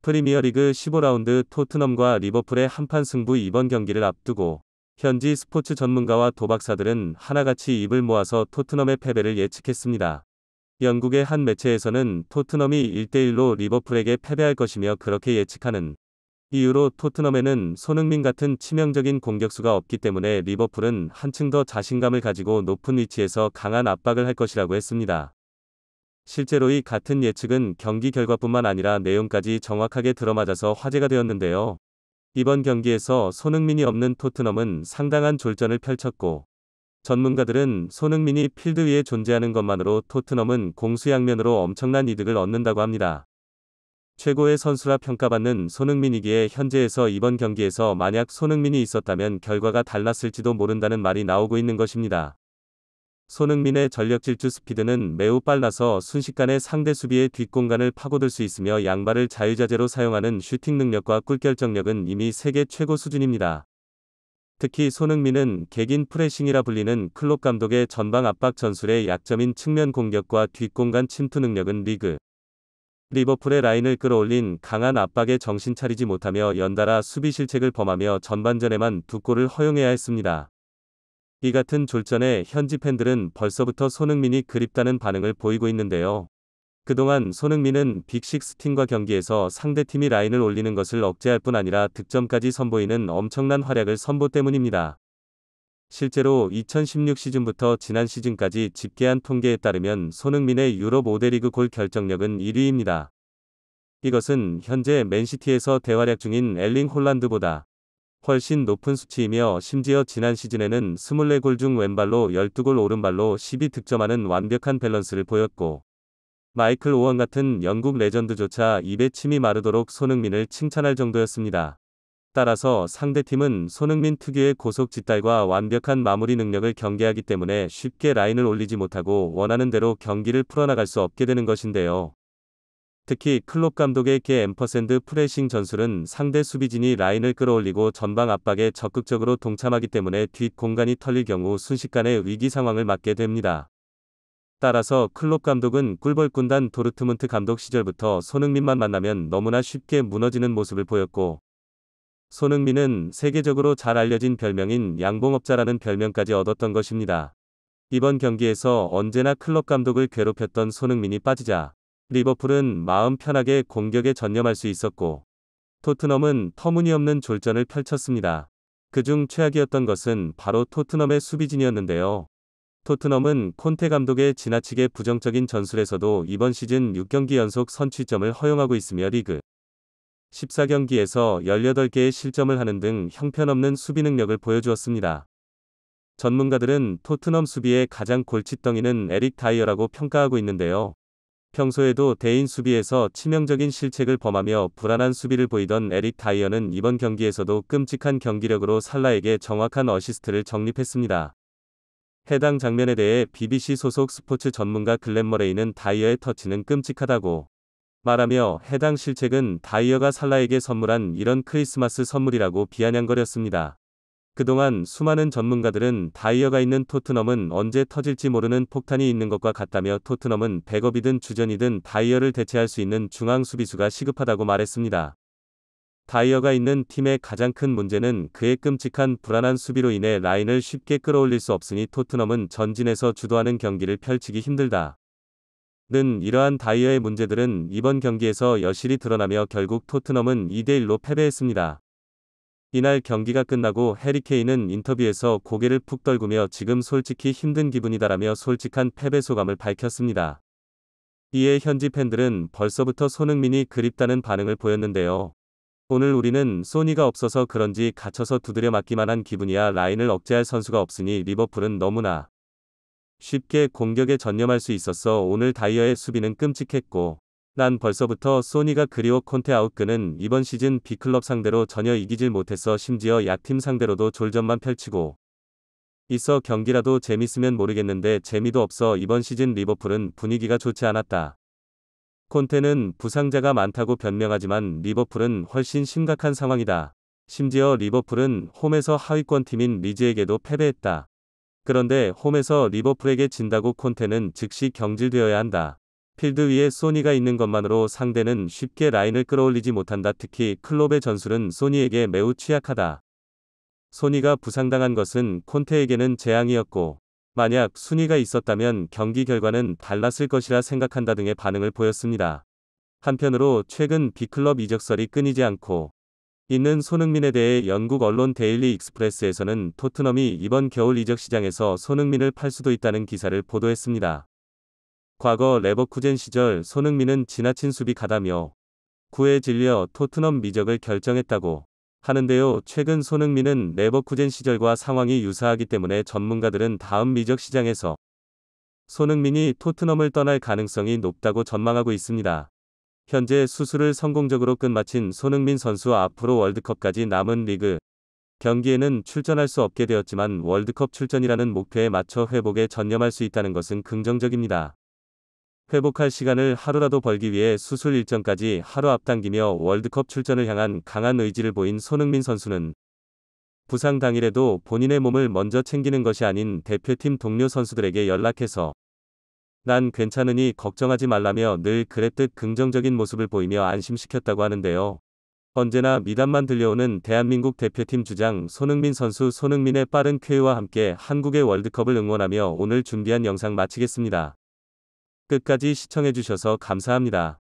프리미어리그 15라운드 토트넘과 리버풀의 한판 승부. 이번 경기를 앞두고 현지 스포츠 전문가와 도박사들은 하나같이 입을 모아서 토트넘의 패배를 예측했습니다. 영국의 한 매체에서는 토트넘이 1대1로 리버풀에게 패배할 것이며 그렇게 예측하는 이유로 토트넘에는 손흥민 같은 치명적인 공격수가 없기 때문에 리버풀은 한층 더 자신감을 가지고 높은 위치에서 강한 압박을 할 것이라고 했습니다. 실제로 이 같은 예측은 경기 결과뿐만 아니라 내용까지 정확하게 들어맞아서 화제가 되었는데요. 이번 경기에서 손흥민이 없는 토트넘은 상당한 졸전을 펼쳤고, 전문가들은 손흥민이 필드 위에 존재하는 것만으로 토트넘은 공수양면으로 엄청난 이득을 얻는다고 합니다. 최고의 선수라 평가받는 손흥민이기에 현재에서 이번 경기에서 만약 손흥민이 있었다면 결과가 달랐을지도 모른다는 말이 나오고 있는 것입니다. 손흥민의 전력 질주 스피드는 매우 빨라서 순식간에 상대 수비의 뒷공간을 파고들 수 있으며 양발을 자유자재로 사용하는 슈팅 능력과 꿀결정력은 이미 세계 최고 수준입니다. 특히 손흥민은 객인 프레싱이라 불리는 클롭 감독의 전방 압박 전술의 약점인 측면 공격과 뒷공간 침투 능력은 리버풀의 라인을 끌어올린 강한 압박에 정신 차리지 못하며 연달아 수비 실책을 범하며 전반전에만 2골을 허용해야 했습니다. 이 같은 졸전에 현지 팬들은 벌써부터 손흥민이 그립다는 반응을 보이고 있는데요. 그동안 손흥민은 빅식스 팀과 경기에서 상대팀이 라인을 올리는 것을 억제할 뿐 아니라 득점까지 선보이는 엄청난 활약을 선보 때문입니다. 실제로 2016 시즌부터 지난 시즌까지 집계한 통계에 따르면 손흥민의 유럽 5대 리그 골 결정력은 1위입니다. 이것은 현재 맨시티에서 대활약 중인 엘링 홀란드보다 훨씬 높은 수치이며 심지어 지난 시즌에는 24골 중 왼발로 12골 오른발로 12득점하는 완벽한 밸런스를 보였고, 마이클 오원 같은 영국 레전드조차 입에 침이 마르도록 손흥민을 칭찬할 정도였습니다. 따라서 상대팀은 손흥민 특유의 고속 뒷달과 완벽한 마무리 능력을 경계하기 때문에 쉽게 라인을 올리지 못하고 원하는 대로 경기를 풀어나갈 수 없게 되는 것인데요. 특히 클롭 감독의 &% 프레싱 전술은 상대 수비진이 라인을 끌어올리고 전방 압박에 적극적으로 동참하기 때문에 뒷 공간이 털릴 경우 순식간에 위기 상황을 맞게 됩니다. 따라서 클롭 감독은 꿀벌군단 도르트문트 감독 시절부터 손흥민만 만나면 너무나 쉽게 무너지는 모습을 보였고, 손흥민은 세계적으로 잘 알려진 별명인 양봉업자라는 별명까지 얻었던 것입니다. 이번 경기에서 언제나 클롭 감독을 괴롭혔던 손흥민이 빠지자 리버풀은 마음 편하게 공격에 전념할 수 있었고, 토트넘은 터무니없는 졸전을 펼쳤습니다. 그중 최악이었던 것은 바로 토트넘의 수비진이었는데요. 토트넘은 콘테 감독의 지나치게 부정적인 전술에서도 이번 시즌 6경기 연속 선취점을 허용하고 있으며 리그 14경기에서 18개의 실점을 하는 등 형편없는 수비 능력을 보여주었습니다. 전문가들은 토트넘 수비의 가장 골칫덩이는 에릭 다이어라고 평가하고 있는데요. 평소에도 대인 수비에서 치명적인 실책을 범하며 불안한 수비를 보이던 에릭 다이어는 이번 경기에서도 끔찍한 경기력으로 살라에게 정확한 어시스트를 적립했습니다. 해당 장면에 대해 BBC 소속 스포츠 전문가 글렌 머레이는 다이어의 터치는 끔찍하다고 말하며 해당 실책은 다이어가 살라에게 선물한 이런 크리스마스 선물이라고 비아냥거렸습니다. 그동안 수많은 전문가들은 다이어가 있는 토트넘은 언제 터질지 모르는 폭탄이 있는 것과 같다며 토트넘은 백업이든 주전이든 다이어를 대체할 수 있는 중앙 수비수가 시급하다고 말했습니다. 다이어가 있는 팀의 가장 큰 문제는 그의 끔찍한 불안한 수비로 인해 라인을 쉽게 끌어올릴 수 없으니 토트넘은 전진해서 주도하는 경기를 펼치기 힘들다. 는 이러한 다이어의 문제들은 이번 경기에서 여실히 드러나며 결국 토트넘은 2대1로 패배했습니다. 이날 경기가 끝나고 해리 케인은 인터뷰에서 고개를 푹 떨구며 지금 솔직히 힘든 기분이다라며 솔직한 패배 소감을 밝혔습니다. 이에 현지 팬들은 벌써부터 손흥민이 그립다는 반응을 보였는데요. 오늘 우리는 소니가 없어서 그런지 갇혀서 두드려 맞기만 한 기분이야. 라인을 억제할 선수가 없으니 리버풀은 너무나 쉽게 공격에 전념할 수 있었어. 오늘 다이어의 수비는 끔찍했고, 난 벌써부터 소니가 그리워. 콘테 아웃그는 이번 시즌 B클럽 상대로 전혀 이기질 못했어. 심지어 약팀 상대로도 졸전만 펼치고 있어. 경기라도 재밌으면 모르겠는데 재미도 없어. 이번 시즌 리버풀은 분위기가 좋지 않았다. 콘테는 부상자가 많다고 변명하지만 리버풀은 훨씬 심각한 상황이다. 심지어 리버풀은 홈에서 하위권 팀인 리즈에게도 패배했다. 그런데 홈에서 리버풀에게 진다고 콘테는 즉시 경질되어야 한다. 필드 위에 소니가 있는 것만으로 상대는 쉽게 라인을 끌어올리지 못한다. 특히 클롭의 전술은 소니에게 매우 취약하다. 소니가 부상당한 것은 콘테에게는 재앙이었고, 만약 순위가 있었다면 경기 결과는 달랐을 것이라 생각한다 등의 반응을 보였습니다. 한편으로 최근 B클럽 이적설이 끊이지 않고 있는 손흥민에 대해 영국 언론 데일리 익스프레스에서는 토트넘이 이번 겨울 이적 시장에서 손흥민을 팔 수도 있다는 기사를 보도했습니다. 과거 레버쿠젠 시절 손흥민은 지나친 수비 가다며 구에 질려 토트넘 미적을 결정했다고 하는데요. 최근 손흥민은 레버쿠젠 시절과 상황이 유사하기 때문에 전문가들은 다음 미적 시장에서 손흥민이 토트넘을 떠날 가능성이 높다고 전망하고 있습니다. 현재 수술을 성공적으로 끝마친 손흥민 선수 앞으로 월드컵까지 남은 리그 경기에는 출전할 수 없게 되었지만 월드컵 출전이라는 목표에 맞춰 회복에 전념할 수 있다는 것은 긍정적입니다. 회복할 시간을 하루라도 벌기 위해 수술 일정까지 하루 앞당기며 월드컵 출전을 향한 강한 의지를 보인 손흥민 선수는 부상 당일에도 본인의 몸을 먼저 챙기는 것이 아닌 대표팀 동료 선수들에게 연락해서 난 괜찮으니 걱정하지 말라며 늘 그랬듯 긍정적인 모습을 보이며 안심시켰다고 하는데요. 언제나 미담만 들려오는 대한민국 대표팀 주장 손흥민 선수. 손흥민의 빠른 쾌유와 함께 한국의 월드컵을 응원하며 오늘 준비한 영상 마치겠습니다. 끝까지 시청해주셔서 감사합니다.